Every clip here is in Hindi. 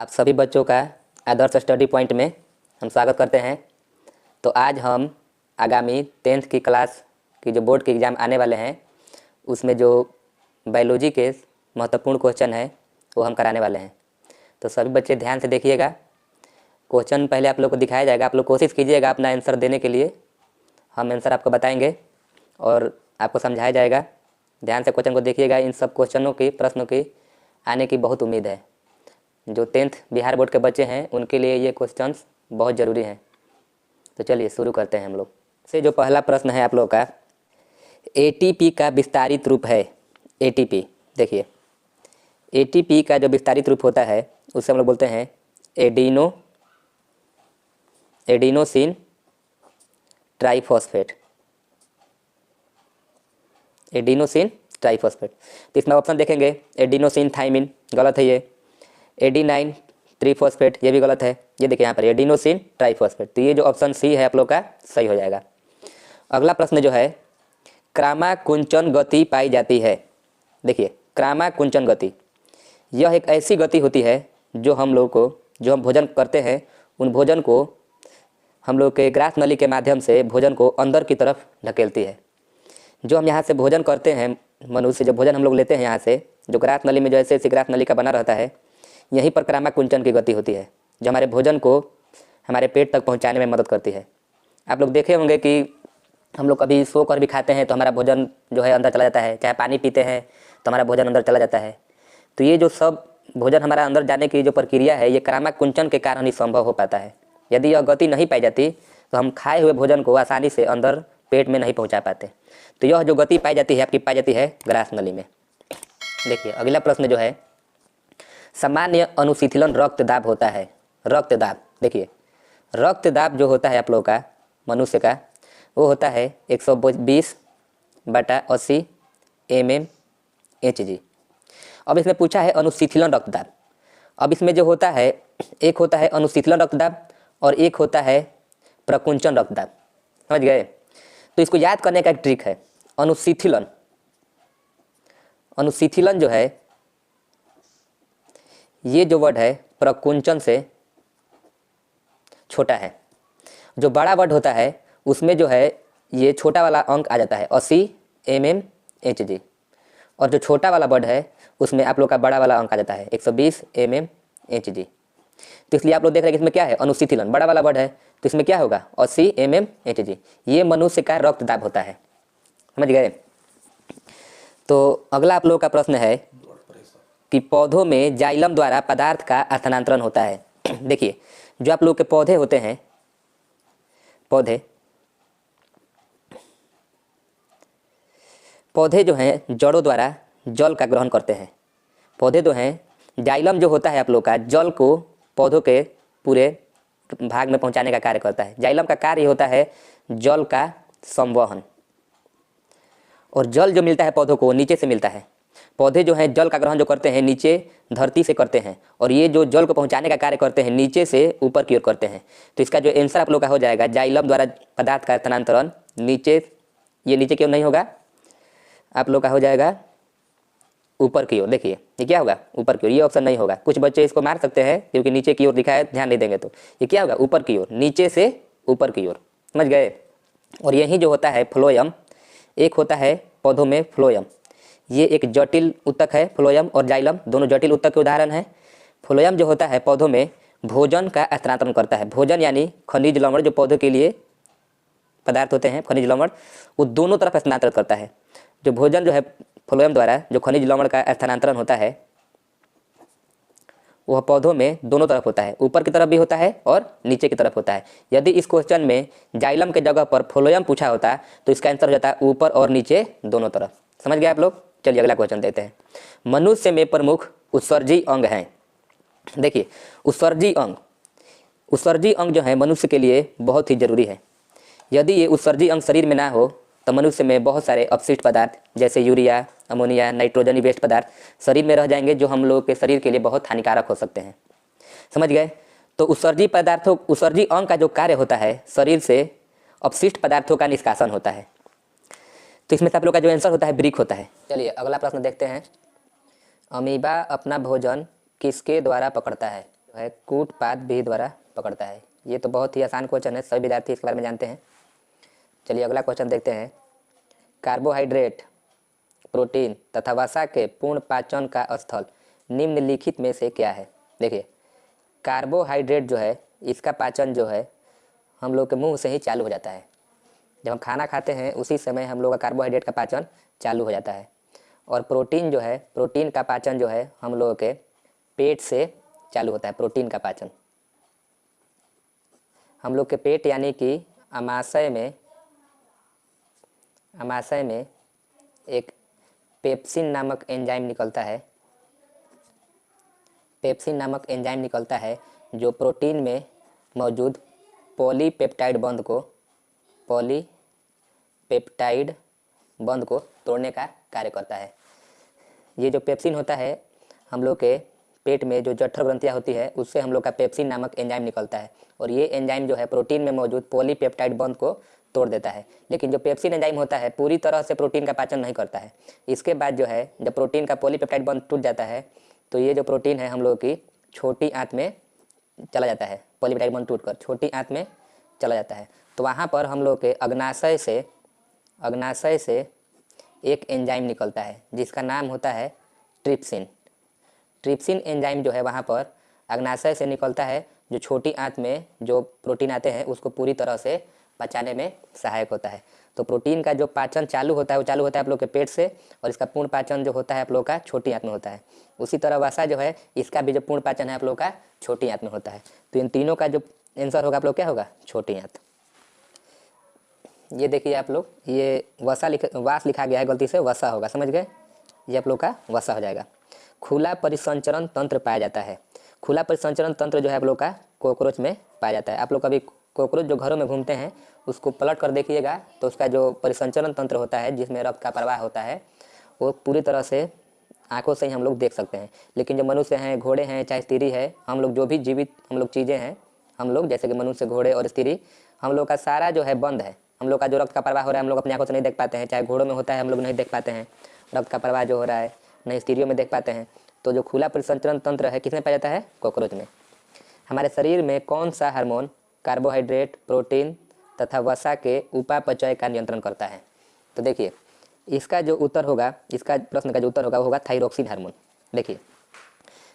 आप सभी बच्चों का आदर्श स्टडी पॉइंट में हम स्वागत करते हैं। तो आज हम आगामी 10th की क्लास की जो बोर्ड के एग्ज़ाम आने वाले हैं उसमें जो बायोलॉजी के महत्वपूर्ण क्वेश्चन है वो हम कराने वाले हैं। तो सभी बच्चे ध्यान से देखिएगा। क्वेश्चन पहले आप लोग को दिखाया जाएगा, आप लोग कोशिश कीजिएगा अपना आंसर देने के लिए। हम आंसर आपको बताएंगे और आपको समझाया जाएगा। ध्यान से क्वेश्चन को देखिएगा। इन सब क्वेश्चनों की प्रश्नों की आने की बहुत उम्मीद है। जो 10th बिहार बोर्ड के बच्चे हैं उनके लिए ये क्वेश्चंस बहुत ज़रूरी हैं। तो चलिए शुरू करते हैं हम लोग से। जो पहला प्रश्न है आप लोग का, एटीपी का विस्तारित रूप है। एटीपी देखिए, एटीपी का जो विस्तारित रूप होता है उसे हम लोग बोलते हैं एडिनोसिन ट्राइफॉस्फेट। Adenosine triphosphate. तो इसमें ऑप्शन देखेंगे, एडिनोसिन थाइमिन गलत है, ये एडिनाइन ट्रीफॉस्फेट ये भी गलत है। ये देखिए यहाँ पर एडिनोसिन ट्राइफॉस्फेट। तो ये जो ऑप्शन सी है आप लोग का सही हो जाएगा। अगला प्रश्न जो है, क्रामाकुंचन गति पाई जाती है। देखिए, क्रामाकुंचन गति यह एक ऐसी गति होती है जो हम भोजन करते हैं उन भोजन को हम लोग के ग्रास नली के माध्यम से भोजन को अंदर की तरफ ढकेलती है। जो हम यहाँ से भोजन करते हैं, मनुष्य जो भोजन हम लोग लेते हैं यहाँ से, जो ग्रास नली में जो ऐसे ग्रास नली का बना रहता है, यहीं पर क्रामाकुंचन की गति होती है जो हमारे भोजन को हमारे पेट तक पहुंचाने में मदद करती है। आप लोग देखे होंगे कि हम लोग कभी सो कर भी खाते हैं तो हमारा भोजन जो है अंदर चला जाता है, चाहे पानी पीते हैं तो हमारा भोजन अंदर चला जाता है। तो ये जो सब भोजन हमारा अंदर जाने की जो प्रक्रिया है, ये क्रामाकुंचन के कारण ही संभव हो पाता है। यदि यह गति नहीं पाई जाती तो हम खाए हुए भोजन को आसानी से अंदर पेट में नहीं पहुँचा पाते। तो यह जो गति पाई जाती है आपकी पाई जाती है ग्रास नली में। देखिए अगला प्रश्न जो है, सामान्य अनुशीतलन रक्तदाब होता है। रक्तदाब देखिए, रक्तदाब जो होता है आप लोगों का मनुष्य का, वो होता है 120/80 mmHg। अब इसमें पूछा है अनुशीतलन रक्तदाब। अब इसमें जो होता है, एक होता है अनुशीतलन रक्तदाब और एक होता है प्रकुंचन रक्तदाब। समझ गए? तो इसको याद करने का एक ट्रिक है। अनुशीतलन जो है, ये जो वर्ड है प्रकुंचन से छोटा है। जो बड़ा वर्ड होता है उसमें जो है ये छोटा वाला अंक आ जाता है 80 mmHg, और जो छोटा वाला वर्ड है उसमें आप लोग का बड़ा वाला अंक आ जाता है 120 mmHg। तो इसलिए आप लोग देख रहे हैं कि इसमें क्या है, अनुशीतलन बड़ा वाला वर्ड है, तो इसमें क्या होगा 80 mmHg। ये मनुष्य का रक्तदाब होता है। समझ गए? तो अगला आप लोग का प्रश्न है कि पौधों में जाइलम द्वारा पदार्थ का स्थानांतरण होता है। देखिए, जो आप लोग के पौधे होते हैं, पौधे जो हैं जड़ों द्वारा जल का ग्रहण करते हैं। पौधे जो हैं, जाइलम जो होता है आप लोग का जल को पौधों के पूरे भाग में पहुंचाने का कार्य करता है। जाइलम का कार्य होता है जल का संवहन, और जल जो मिलता है पौधों को नीचे से मिलता है। पौधे जो हैं जल का ग्रहण जो करते हैं नीचे धरती से करते हैं, और ये जो जल को पहुंचाने का कार्य करते हैं नीचे से ऊपर की ओर करते हैं। तो इसका जो आंसर आप लोग का हो जाएगा, जाइलम द्वारा पदार्थ का स्थानांतरण नीचे, ये नीचे की ओर नहीं होगा, आप लोग का हो जाएगा ऊपर की ओर। देखिए ये क्या होगा, ऊपर की ओर। ये ऑप्शन नहीं होगा। कुछ बच्चे इसको मार सकते हैं क्योंकि नीचे की ओर दिखा है, ध्यान नहीं देंगे तो ये क्या होगा, ऊपर की ओर, नीचे से ऊपर की ओर। समझ गए? और यही जो होता है फ्लोएम, एक होता है पौधों में फ्लोएम, ये एक जटिल उत्तक है। फ्लोएम और जाइलम दोनों जटिल उत्तक के उदाहरण हैं। फ्लोएम जो होता है पौधों में भोजन का स्थानांतरण करता है। भोजन यानी खनिज लवण, जो पौधों के लिए पदार्थ होते हैं खनिज लवण, वो दोनों तरफ स्थानांतरित करता है। जो भोजन जो है फ्लोएम द्वारा जो खनिज लवण का स्थानांतरण होता है वह पौधों में दोनों तरफ होता है, ऊपर की तरफ भी होता है और नीचे की तरफ होता है। यदि इस क्वेश्चन में जाइलम के जगह पर फ्लोएम पूछा होता तो इसका आंसर हो जाता है ऊपर और नीचे दोनों तरफ। समझ गए आप लोग? चलिए अगला क्वेश्चन देते हैं। मनुष्य में प्रमुख उत्सर्जी अंग हैं। देखिए, उत्सर्जी अंग जो है मनुष्य के लिए बहुत ही जरूरी है। यदि ये उत्सर्जी अंग शरीर में ना हो तो मनुष्य में बहुत सारे अपशिष्ट पदार्थ जैसे यूरिया, अमोनिया, नाइट्रोजन वेस्ट पदार्थ शरीर में रह जाएंगे, जो हम लोग के शरीर के लिए बहुत हानिकारक हो सकते हैं। समझ गए? तो उत्सर्जी अंग का जो कार्य होता है, शरीर से अपशिष्ट पदार्थों का निष्कासन होता है। तो इसमें से आप लोग का जो आंसर होता है ब्रिक होता है। चलिए अगला प्रश्न देखते हैं। अमीबा अपना भोजन किसके द्वारा पकड़ता है? जो है कूट पाद विधि द्वारा पकड़ता है। ये तो बहुत ही आसान क्वेश्चन है, सभी विद्यार्थी इसके बारे में जानते हैं। चलिए अगला क्वेश्चन देखते हैं। कार्बोहाइड्रेट, प्रोटीन तथा वसा के पूर्ण पाचन का स्थल निम्नलिखित में से क्या है? देखिए कार्बोहाइड्रेट जो है इसका पाचन जो है हम लोग के मुंह से ही चालू हो जाता है। जब हम खाना खाते हैं उसी समय हम लोग का कार्बोहाइड्रेट का पाचन चालू हो जाता है। और प्रोटीन जो है, प्रोटीन का पाचन जो है हम लोगों के पेट से चालू होता है। प्रोटीन का पाचन हम लोग के पेट यानी कि अमाशय में एक पेप्सिन नामक एंजाइम निकलता है। पेप्सिन नामक एंजाइम निकलता है जो प्रोटीन में मौजूद पॉलीपेप्टाइड बंध को तोड़ने का कार्य करता है। ये जो पेप्सिन होता है हम लोग के पेट में जो जठर ग्रंथियाँ होती है उससे हम लोग का पेप्सिन नामक एंजाइम निकलता है और ये एंजाइम जो है प्रोटीन में मौजूद पॉलीपेप्टाइड बंध को तोड़ देता है। लेकिन जो पेप्सिन एंजाइम होता है पूरी तरह से प्रोटीन का पाचन नहीं करता है। इसके बाद जो है जब प्रोटीन का पॉलीपेप्टाइड बंध टूट जाता है तो ये जो प्रोटीन है हम लोग की छोटी आंत में चला जाता है। पॉलीपेप्टाइड बंध टूटकर छोटी आंत में चला जाता है तो वहाँ पर हम लोग के अग्नाशय से एक एंजाइम निकलता है जिसका नाम होता है ट्रिप्सिन। ट्रिप्सिन एंजाइम जो है वहाँ पर अग्नाशय से निकलता है जो छोटी आंत में जो प्रोटीन आते हैं उसको पूरी तरह से पचाने में सहायक होता है। तो प्रोटीन का जो पाचन चालू होता है वो चालू होता है आप लोग के पेट से और इसका पूर्ण पाचन जो होता है आप लोग का छोटी आंत में होता है। उसी तरह वसा जो है इसका भी जो पूर्ण पाचन है आप लोग का छोटी आंत में होता है। तो इन तीनों का जो आंसर होगा आप लोग क्या होगा? छोटी आंत। ये देखिए आप लोग ये वास लिखा गया है, गलती से वसा होगा, समझ गए? ये आप लोग का वसा हो जाएगा। खुला परिसंचरण तंत्र पाया जाता है। खुला परिसंचरण तंत्र जो है आप लोग का कॉकरोच में पाया जाता है। आप लोग कभी कॉकरोच जो घरों में घूमते हैं उसको पलट कर देखिएगा तो उसका जो परिसंचरण तंत्र होता है जिसमें रक्त का प्रवाह होता है वो पूरी तरह से आंखों से ही हम लोग देख सकते हैं। लेकिन जो मनुष्य हैं, घोड़े हैं, चाहे स्त्री है, हम लोग जो भी जीवित हम लोग चीज़ें हैं, हम लोग जैसे कि मनुष्य, घोड़े और स्त्री, हम लोग का सारा जो है बंद है। हम लोग का जो रक्त का प्रवाह हो रहा है हम लोग अपनी आंखों से नहीं देख पाते हैं। चाहे घोड़ों में होता है हम लोग नहीं देख पाते हैं रक्त का प्रवाह जो हो रहा है, नहीं स्त्रियों में देख पाते हैं। तो जो खुला परिसंचरण तंत्र है किसमें पाया जाता है? कॉकरोच में। हमारे शरीर में कौन सा हार्मोन कार्बोहाइड्रेट, प्रोटीन तथा वसा के उपापचय का नियंत्रण करता है? तो देखिए इसका जो उत्तर होगा, इसका प्रश्न का जो उत्तर होगा वो होगा थायरोक्सिन हार्मोन। देखिए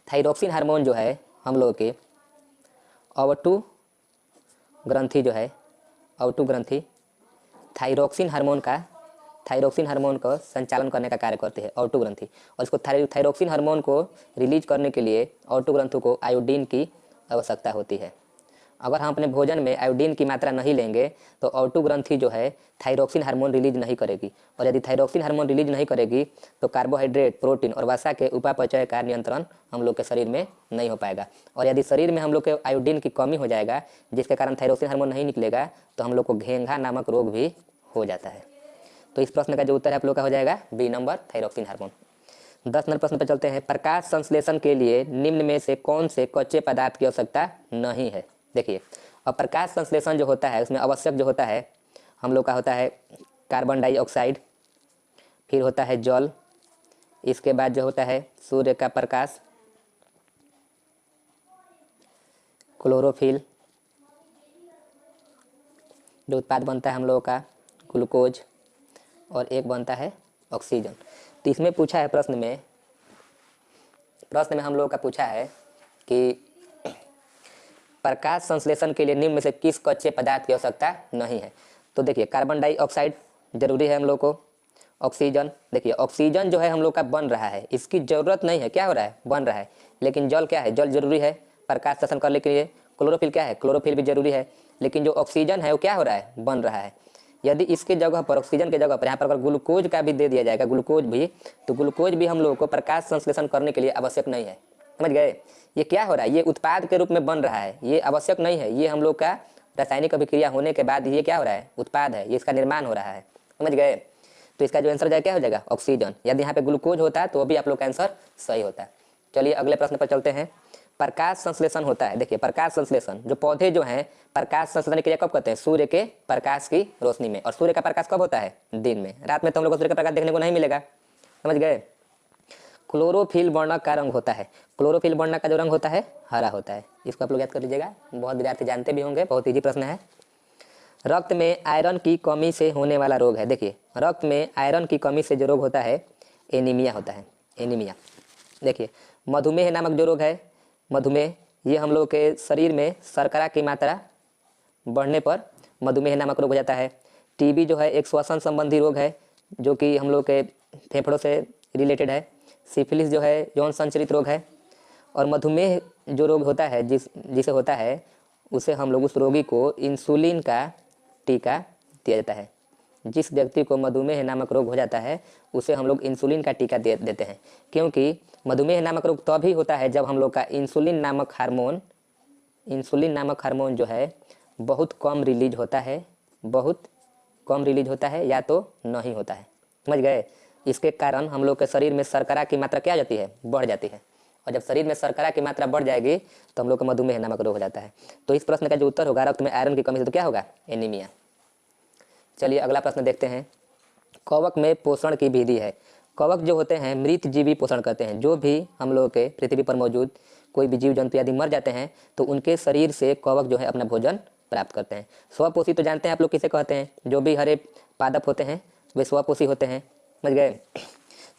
थायरोक्सिन हार्मोन जो है हम लोग के अवटु ग्रंथि जो है, अवटु ग्रंथि थायरोक्सिन हार्मोन का संचालन करने का कार्य करती है अवटु ग्रंथि। और इसको थायरोक्सिन हार्मोन को रिलीज करने के लिए अवटु ग्रंथि को आयोडीन की आवश्यकता होती है। अगर हम अपने भोजन में आयोडीन की मात्रा नहीं लेंगे तो अवटु ग्रंथि जो है थायरोक्सिन हार्मोन रिलीज नहीं करेगी और यदि थायरोक्सिन हार्मोन रिलीज नहीं करेगी तो कार्बोहाइड्रेट, प्रोटीन और वसा के उपापचय का नियंत्रण हम लोग के शरीर में नहीं हो पाएगा। और यदि शरीर में हम लोग के आयोडीन की कमी हो जाएगा जिसके कारण थायरोक्सिन हार्मोन नहीं निकलेगा तो हम लोग को घेंघा नामक रोग भी हो जाता है। तो इस प्रश्न का जो उत्तर है आप लोग का हो जाएगा B number, thyroxine hormone. 10 number प्रश्न पर चलते हैं। प्रकाश संश्लेषण के लिए निम्न में से कौन से कच्चे पदार्थ की आवश्यकता नहीं है? देखिए और प्रकाश संश्लेषण जो होता है उसमें आवश्यक जो होता है हम लोग का होता है कार्बन डाइऑक्साइड, फिर होता है जल, इसके बाद जो होता है सूर्य का प्रकाश, क्लोरोफिल, जो उत्पाद बनता है हम लोगों का ग्लूकोज, और एक बनता है ऑक्सीजन। तो इसमें पूछा है प्रश्न में हम लोगों का पूछा है कि प्रकाश संश्लेषण के लिए निम्न में से किस कच्चे पदार्थ की आवश्यकता नहीं है? तो देखिए कार्बन डाइऑक्साइड जरूरी है हम लोग को, ऑक्सीजन, देखिए ऑक्सीजन जो है हम लोग का बन रहा है, इसकी ज़रूरत नहीं है, क्या हो रहा है? बन रहा है। लेकिन जल क्या है? जल जरूरी है प्रकाश संश्लेषण करने के लिए। क्लोरोफिल क्या है? क्लोरोफिल भी जरूरी है। लेकिन जो ऑक्सीजन है वो क्या हो रहा है? बन रहा है। यदि इसके जगह पर, ऑक्सीजन के जगह पर यहाँ पर अगर ग्लूकोज का भी दे दिया जाएगा, ग्लूकोज भी, तो ग्लूकोज भी हम लोगों को प्रकाश संश्लेषण करने के लिए आवश्यक नहीं है। समझ गए? ये क्या हो रहा है? ये उत्पाद के रूप में बन रहा है, ये आवश्यक नहीं है। ये हम लोग का रासायनिक अभिक्रिया होने के बाद ये क्या हो रहा है? उत्पाद है, ये इसका निर्माण हो रहा है। समझ गए? तो इसका जो आंसर क्या हो जाएगा? ऑक्सीजन। यदि यहाँ पे ग्लूकोज होता है तो भी आप लोग का आंसर सही होता है। चलिए अगले प्रश्न पर चलते हैं। प्रकाश संश्लेषण होता है, देखिए प्रकाश संश्लेषण, जो पौधे जो हैं प्रकाश संश्लेषण के लिए कब करते हैं? सूर्य के प्रकाश की रोशनी में। और सूर्य का प्रकाश कब होता है? दिन में। रात में तो हम लोग को सूर्य का प्रकाश देखने को नहीं मिलेगा। समझ गए? क्लोरोफिल वर्णक का रंग होता है। क्लोरोफिल वर्णक का जो रंग होता है हरा होता है। इसको आप लोग याद कर लीजिएगा, बहुत विद्यार्थी जानते भी होंगे, बहुत ईजी प्रश्न है। रक्त में आयरन की कमी से होने वाला रोग है। देखिए रक्त में आयरन की कमी से जो रोग होता है एनीमिया होता है, एनीमिया। देखिए मधुमेह नामक जो रोग है, मधुमेह, ये हम लोग के शरीर में शर्करा की मात्रा बढ़ने पर मधुमेह नामक रोग हो जाता है। टीबी जो है एक श्वसन संबंधी रोग है जो कि हम लोग के फेफड़ों से रिलेटेड है। सिफिलिस जो है यौन संचरित रोग है। और मधुमेह जो रोग होता है जिसे होता है उसे हम लोग उस रोगी को इंसुलिन का टीका दिया जाता है। जिस व्यक्ति को मधुमेह नामक रोग हो जाता है उसे हम लोग इंसुलिन का टीका देते हैं, क्योंकि मधुमेह नामक रोग तभी होता है जब हम लोग का इंसुलिन नामक हार्मोन जो है बहुत कम रिलीज होता है, बहुत कम रिलीज होता है या तो नहीं होता है। समझ गए? इसके कारण हम लोग के शरीर में शर्करा की मात्रा क्या जाती है, बढ़ जाती है। और जब शरीर में शर्करा की मात्रा बढ़ जाएगी तो हम लोग का मधुमेह नामक रोग हो जाता है। तो इस प्रश्न का जो उत्तर होगा रक्त में आयरन की कमी से तो क्या होगा, एनीमिया। चलिए अगला प्रश्न देखते हैं। कवक में पोषण की विधि है। कवक जो होते हैं मृत जीवी पोषण करते हैं। जो भी हम लोग के पृथ्वी पर मौजूद कोई भी जीव जंतु यदि मर जाते हैं तो उनके शरीर से कवक जो है अपना भोजन प्राप्त करते हैं। स्वपोषी तो जानते हैं आप लोग किसे कहते हैं, जो भी हरे पादप होते हैं वे स्वपोषी होते हैं। समझ गए?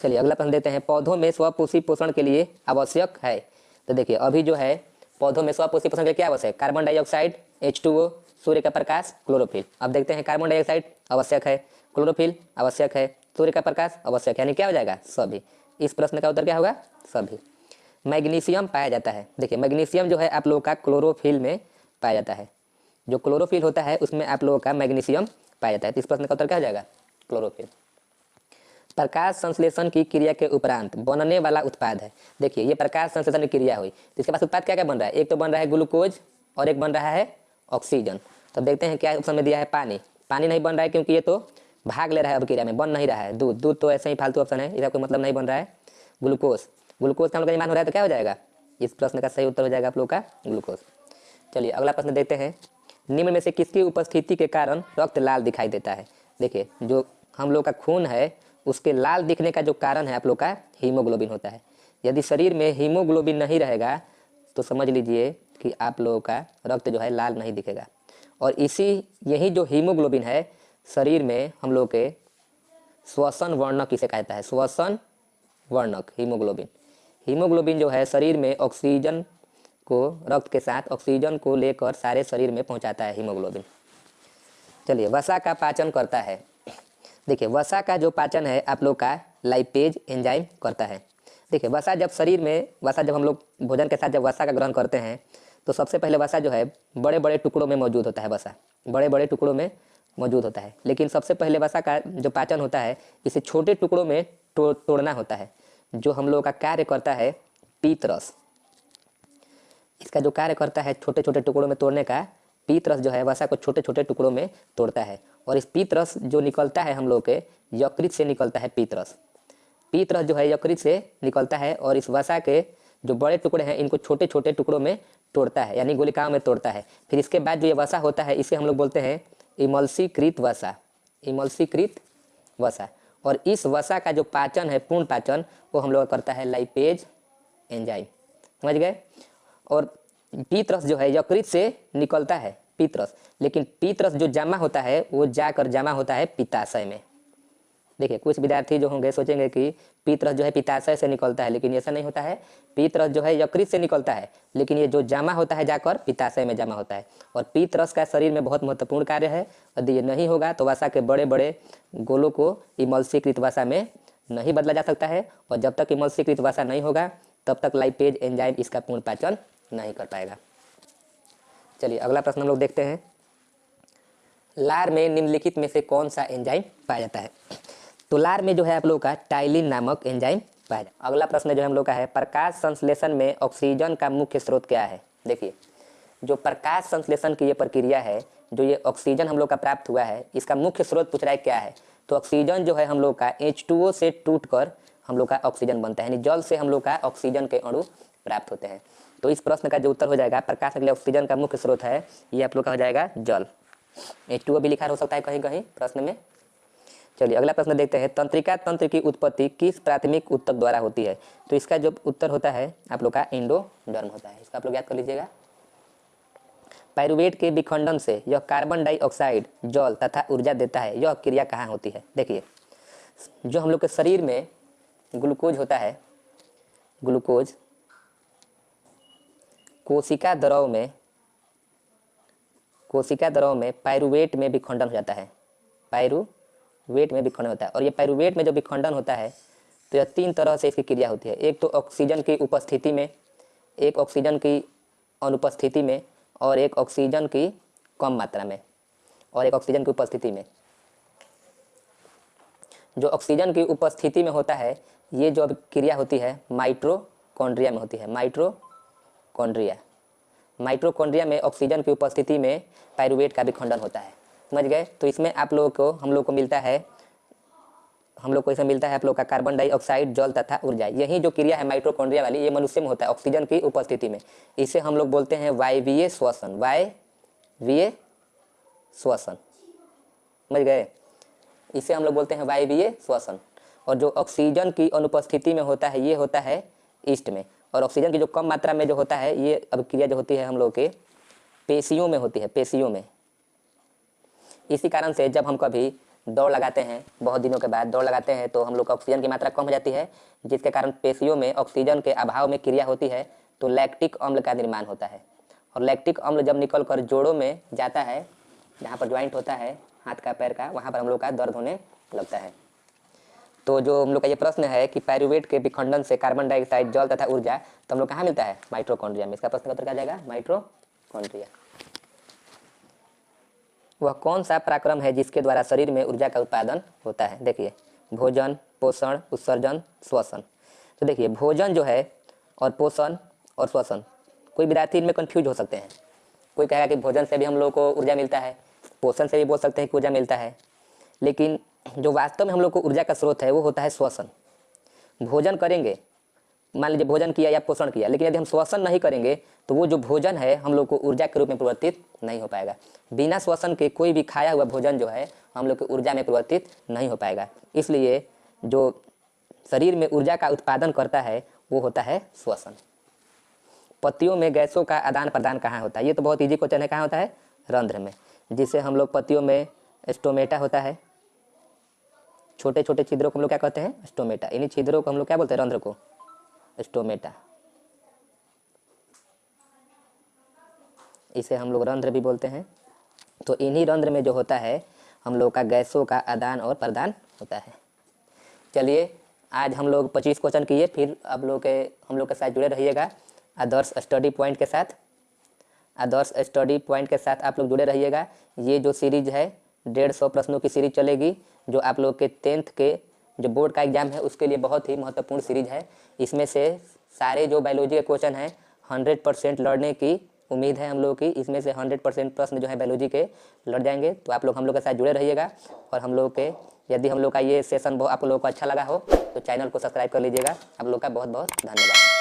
चलिए अगला प्रश्न देते हैं। पौधों में स्वपोषी पोषण के लिए आवश्यक है। तो देखिए अभी जो है पौधों में स्वपोषी पोषण के लिए क्या आवश्यक है, कार्बन डाइऑक्साइड, H2O, सूर्य का प्रकाश, क्लोरोफिल। अब देखते हैं कार्बन डाइऑक्साइड आवश्यक है, क्लोरोफिल आवश्यक है, सूर्य का प्रकाश आवश्यक है, यानी क्या हो जाएगा, सभी। इस प्रश्न का उत्तर क्या होगा, सभी। मैग्नीशियम पाया जाता है। देखिए मैग्नीशियम जो है आप लोगों का क्लोरोफिल में पाया जाता है। जो क्लोरोफिल होता है उसमें आप लोगों का मैग्नीशियम पाया जाता है। तो इस प्रश्न का उत्तर क्या हो जाएगा, क्लोरोफिल। प्रकाश संश्लेषण की क्रिया के उपरांत बनने वाला उत्पाद है। देखिए ये प्रकाश संश्लेषण की क्रिया हुई तो इसके पास उत्पाद क्या क्या बन रहा है, एक तो बन रहा है ग्लूकोज और एक बन रहा है ऑक्सीजन। तो देखते हैं क्या ऑप्शन में दिया है, पानी। पानी नहीं बन रहा है क्योंकि ये तो भाग ले रहा है अब क्रिया में, बन नहीं रहा है। दूध तो ऐसे ही फालतू ऑप्शन है, इसका कोई मतलब नहीं बन रहा है। ग्लूकोज का हम लोग का निर्माण हो रहा है तो क्या हो जाएगा, इस प्रश्न का सही उत्तर हो जाएगा आप लोग का ग्लूकोज। चलिए अगला प्रश्न देखते हैं। निम्न में से किसकी उपस्थिति के कारण रक्त लाल दिखाई देता है। देखिए जो हम लोग का खून है उसके लाल दिखने का जो कारण है आप लोग का हीमोग्लोबिन होता है। यदि शरीर में हीमोग्लोबिन नहीं रहेगा तो समझ लीजिए कि आप लोगों का रक्त जो है लाल नहीं दिखेगा। और यही जो हीमोग्लोबिन है शरीर में हम लोग के श्वसन वर्णक इसे कहता है, श्वसन वर्णक हीमोग्लोबिन जो है शरीर में ऑक्सीजन को, रक्त के साथ ऑक्सीजन को लेकर सारे शरीर में पहुंचाता है हीमोग्लोबिन। चलिए वसा का पाचन करता है। देखिए वसा का जो पाचन है आप लोग का लाइपेज एंजाइम करता है। देखिए वसा जब हम लोग भोजन के साथ जब वसा का ग्रहण करते हैं तो सबसे पहले वसा जो है बड़े बड़े टुकड़ों में मौजूद होता है। वसा बड़े बड़े टुकड़ों में मौजूद होता है, लेकिन सबसे पहले वसा का जो पाचन होता है इसे छोटे टुकड़ों में तोड़ना होता है। जो हम लोग का कार्य करता है पीतरस, इसका जो कार्य करता है छोटे छोटे टुकड़ों में तोड़ने का, पीतरस जो है वसा को छोटे छोटे टुकड़ों में तोड़ता है। और इस पीतरस जो निकलता है हम लोग के यकृत से निकलता है। पीतरस जो है यकृत से निकलता है और इस वसा के जो बड़े टुकड़े हैं इनको छोटे छोटे टुकड़ों में तोड़ता है, यानी गोलिकाओं में तोड़ता है। फिर इसके बाद जो ये वसा होता है इसे हम लोग बोलते हैं इमल्सीकृत वसा। और इस वसा का जो पाचन है, पूर्ण पाचन, वो हम लोग करता है लाइपेज एंजाइम। समझ गए? और पीतरस जो है यकृत से निकलता है पीतरस, लेकिन पीतरस जो जमा होता है वो जाकर जमा होता है पित्ताशय में। देखिए कुछ विद्यार्थी जो होंगे सोचेंगे कि पीतरस जो है पित्ताशय से निकलता है, लेकिन ऐसा नहीं होता है। पीतरस जो है यकृत से निकलता है, लेकिन ये जो जमा होता है जाकर पित्ताशय में जमा होता है। और पीतरस का शरीर में बहुत महत्वपूर्ण कार्य है। यदि ये नहीं होगा तो वसा के बड़े बड़े गोलों को इमल्सीकृत वसा में नहीं बदला जा सकता है। और जब तक इमल्सीकृत वसा नहीं होगा तब तक लाइपेज एंजाइम इसका पूर्ण पाचन नहीं कर पाएगा। चलिए अगला प्रश्न हम लोग देखते हैं। लार में निम्नलिखित में से कौन सा एंजाइम पाया जाता है। तो लार में जो है आप लोगों का टाइलिन नामक एंजाइम पाया जाता है। अगला प्रश्न जो हम लोग का है, प्रकाश संश्लेषण में ऑक्सीजन का मुख्य स्रोत क्या है। देखिए जो प्रकाश संश्लेषण की ये प्रक्रिया है, जो ये ऑक्सीजन हम लोग का प्राप्त हुआ है, इसका मुख्य स्रोत पूछ रहा है क्या है। तो ऑक्सीजन जो है हम लोग का H2O से टूटकर हम लोग का ऑक्सीजन बनता है, यानी जल से हम लोग का ऑक्सीजन के अणु प्राप्त होते हैं। तो इस प्रश्न का जो उत्तर हो जाएगा, प्रकाश के लिए ऑक्सीजन का मुख्य स्रोत है, ये आप लोग का हो जाएगा जल। H2O भी लिखा हो सकता है कहीं कहीं प्रश्न में। चलिए अगला प्रश्न देखते हैं, तंत्रिका तंत्र की उत्पत्ति किस प्राथमिक ऊतक द्वारा होती है? तो इसका जो उत्तर होता है आप लोग का एंडोडर्म होता है। इसका आप लोग याद कर लीजिएगा। पाइरुवेट के विखंडन से यह कार्बन डाइऑक्साइड, जल तथा ऊर्जा देता है। यह क्रिया कहाँ होती है? देखिए, जो हम लोग के शरीर में ग्लूकोज होता है, ग्लूकोज कोशिका द्रव में पाइरुवेट में विखंडन हो जाता है। पाइरुवेट में विखंडन होता है, और ये पाइरुवेट में जो विखंडन होता है तो यह 3 तरह से इसकी क्रिया होती है। एक तो ऑक्सीजन की उपस्थिति में, एक ऑक्सीजन की अनुपस्थिति में, और एक ऑक्सीजन की कम मात्रा में, और एक ऑक्सीजन की उपस्थिति में। जो ऑक्सीजन की उपस्थिति में होता है, ये जो क्रिया होती है माइटोकॉन्ड्रिया में होती है। माइटोकॉन्ड्रिया में ऑक्सीजन की उपस्थिति में पाइरुवेट का विखंडन होता है। समझ गए? तो इसमें हम लोग को मिलता है आप लोग का कार्बन डाइऑक्साइड, जल तथा ऊर्जा। यही जो क्रिया है माइटोकॉन्ड्रिया वाली, ये मनुष्य में होता है ऑक्सीजन की उपस्थिति में। इसे हम लोग बोलते हैं वायवीय श्वसन। वायवीय श्वसन, समझ गए? इसे हम लोग बोलते हैं वायवीय श्वसन। और जो ऑक्सीजन की अनुपस्थिति में होता है, ये होता है ईस्ट में। और ऑक्सीजन की जो कम मात्रा में जो होता है, ये अब क्रिया जो होती है हम लोग के पेशियों में होती है, पेशियों में। इसी कारण से जब हम कभी दौड़ लगाते हैं, बहुत दिनों के बाद दौड़ लगाते हैं, तो हम लोग का ऑक्सीजन की मात्रा कम हो जाती है, जिसके कारण पेशियों में ऑक्सीजन के अभाव में क्रिया होती है, तो लैक्टिक अम्ल का निर्माण होता है। और लैक्टिक अम्ल जब निकल कर जोड़ों में जाता है, जहाँ पर ज्वाइंट होता है हाथ का पैर का, वहाँ पर हम लोग का दर्द होने लगता है। तो जो हम लोग का ये प्रश्न है कि पाइरुवेट के विखंडन से कार्बन डाइऑक्साइड, जल तथा ऊर्जा, तो हम लोग कहाँ मिलता है? माइटोकॉन्ड्रिया में। इसका प्रश्न का उत्तर क्या जाएगा? माइटोकॉन्ड्रिया। वह कौन सा पराक्रम है जिसके द्वारा शरीर में ऊर्जा का उत्पादन होता है? देखिए, भोजन, पोषण, उत्सर्जन, श्वसन। तो देखिए, भोजन जो है और पोषण और श्वसन, कोई विद्यार्थी इनमें कंफ्यूज हो सकते हैं। कोई कहेगा कि भोजन से भी हम लोग को ऊर्जा मिलता है, पोषण से भी बोल सकते हैं कि ऊर्जा मिलता है, लेकिन जो वास्तव में हम लोग को ऊर्जा का स्रोत है वो होता है श्वसन। भोजन करेंगे, मान लीजिए भोजन किया या पोषण किया, लेकिन यदि हम श्वसन नहीं करेंगे तो वो जो भोजन है हम लोग को ऊर्जा के रूप में परिवर्तित नहीं हो पाएगा। बिना श्वसन के कोई भी खाया हुआ भोजन जो है हम लोग को ऊर्जा में परिवर्तित नहीं हो पाएगा। इसलिए जो शरीर में ऊर्जा का उत्पादन करता है वो होता है श्वसन। पत्तियों में गैसों का आदान प्रदान कहाँ होता है? ये तो बहुत ईजी क्वेश्चन है। कहाँ होता है? रंध्र में, जिसे हम लोग पत्तियों में स्टोमेटा होता है। छोटे छोटे छिद्रों को हम लोग क्या कहते हैं? स्टोमेटा। इन्हीं छिद्रों को हम लोग क्या बोलते हैं? रंध्र को स्टोमेटा। इसे हम लोग रंध्र भी बोलते हैं। तो इन्हीं रंध्र में जो होता है हम लोग का गैसों का आदान और प्रदान होता है। चलिए, आज हम लोग 25 क्वेश्चन किए, फिर हम लोग के साथ जुड़े रहिएगा आदर्श स्टडी पॉइंट के साथ। आदर्श स्टडी पॉइंट के साथ आप लोग जुड़े रहिएगा। ये जो सीरीज है 150 प्रश्नों की सीरीज चलेगी, जो आप लोग के 10th के जो बोर्ड का एग्जाम है उसके लिए बहुत ही महत्वपूर्ण सीरीज है। इसमें से सारे जो बायोलॉजी के क्वेश्चन हैं 100% लड़ने की उम्मीद है हम लोग की। इसमें से 100% प्रश्न जो है बायोलॉजी के लड़ जाएंगे। तो आप लोग हम लोग के साथ जुड़े रहिएगा। और हम लोग के यदि हम लोग का ये सेशन आप लोगों को अच्छा लगा हो तो चैनल को सब्सक्राइब कर लीजिएगा। आप लोग का बहुत बहुत धन्यवाद।